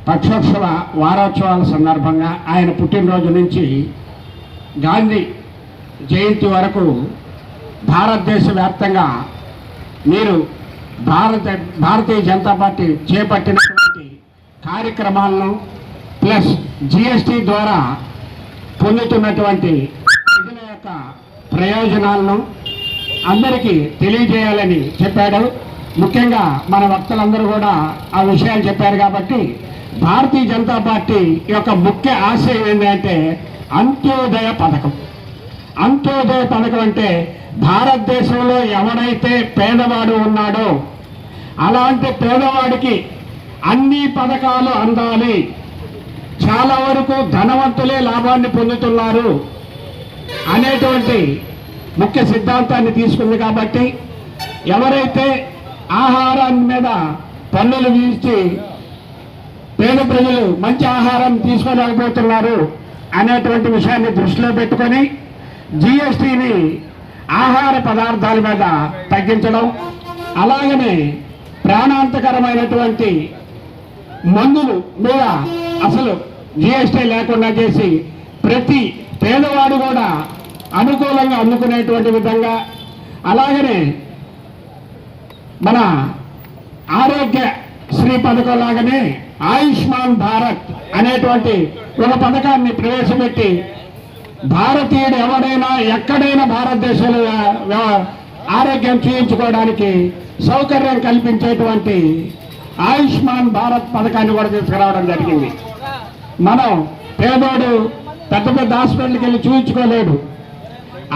పక్షోత్సవ వారోత్సవాల సందర్భంగా ఆయన పుట్టినరోజు నుంచి గాంధీ జయంతి వరకు భారతదేశ వ్యాప్తంగా మీరు భారతీయ జనతా పార్టీ చేపట్టినటువంటి కార్యక్రమాలను ప్లస్ జిఎస్టీ ద్వారా పొందుతున్నటువంటి ప్రజల యొక్క ప్రయోజనాలను అందరికీ తెలియజేయాలని చెప్పాడు. ముఖ్యంగా మన వక్తలందరూ కూడా ఆ విషయాలు చెప్పారు. కాబట్టి భారతీయ జనతా పార్టీ యొక్క ముఖ్య ఆశయం ఏంటంటే అంత్యోదయ పథకం. అంత్యోదయ పథకం అంటే భారతదేశంలో ఎవడైతే పేదవాడు ఉన్నాడో అలాంటి పేదవాడికి అన్ని పథకాలు అందాలి. చాలా వరకు ధనవంతులే లాభాన్ని పొందుతున్నారు అనేటువంటి ముఖ్య సిద్ధాంతాన్ని తీసుకుంది. కాబట్టి ఎవరైతే ఆహారం మీద పన్నులు విధించి పేద ప్రజలు మంచి ఆహారం తీసుకోలేకపోతున్నారు అనేటువంటి విషయాన్ని దృష్టిలో పెట్టుకొని జిఎస్టీని ఆహార పదార్థాల మీద తగ్గించడం, అలాగనే ప్రాణాంతకరమైనటువంటి మందులు మీద అసలు జిఎస్టీ లేకుండా చేసి ప్రతి పేదవాడు కూడా అనుకూలంగా అందుకునేటువంటి విధంగా, అలాగనే మన ఆరోగ్య శ్రీ పథకం లాగానే ఆయుష్మాన్ భారత్ అనేటువంటి ఒక పథకాన్ని ప్రవేశపెట్టి భారతీయుడు ఎవడైనా ఎక్కడైనా భారతదేశంలో ఆరోగ్యం చూయించుకోవడానికి సౌకర్యం కల్పించేటువంటి ఆయుష్మాన్ భారత్ పథకాన్ని కూడా తీసుకురావడం జరిగింది. మనం పేదోడు పెద్ద పెద్ద హాస్పిటల్కి వెళ్ళి చూయించుకోలేడు.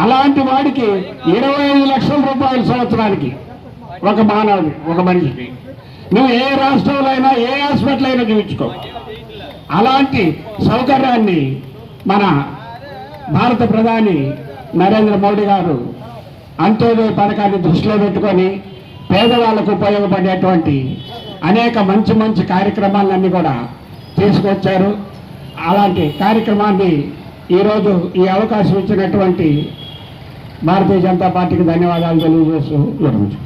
అలాంటి వాడికి 25 లక్షల రూపాయలు సంవత్సరానికి ఒక మానవుడు, ఒక మనిషికి. నువ్వు ఏ రాష్ట్రంలో అయినా ఏ హాస్పిటల్ అయినా చూపించుకో. అలాంటి సౌకర్యాన్ని మన భారత ప్రధాని నరేంద్ర మోడీ గారు అంత్యోదయ పథకాన్ని దృష్టిలో పెట్టుకొని పేదవాళ్లకు ఉపయోగపడేటువంటి అనేక మంచి మంచి కార్యక్రమాలన్నీ కూడా తీసుకొచ్చారు. అలాంటి కార్యక్రమాన్ని ఈరోజు ఈ అవకాశం ఇచ్చినటువంటి భారతీయ జనతా పార్టీకి ధన్యవాదాలు తెలియజేస్తూ విరమించు.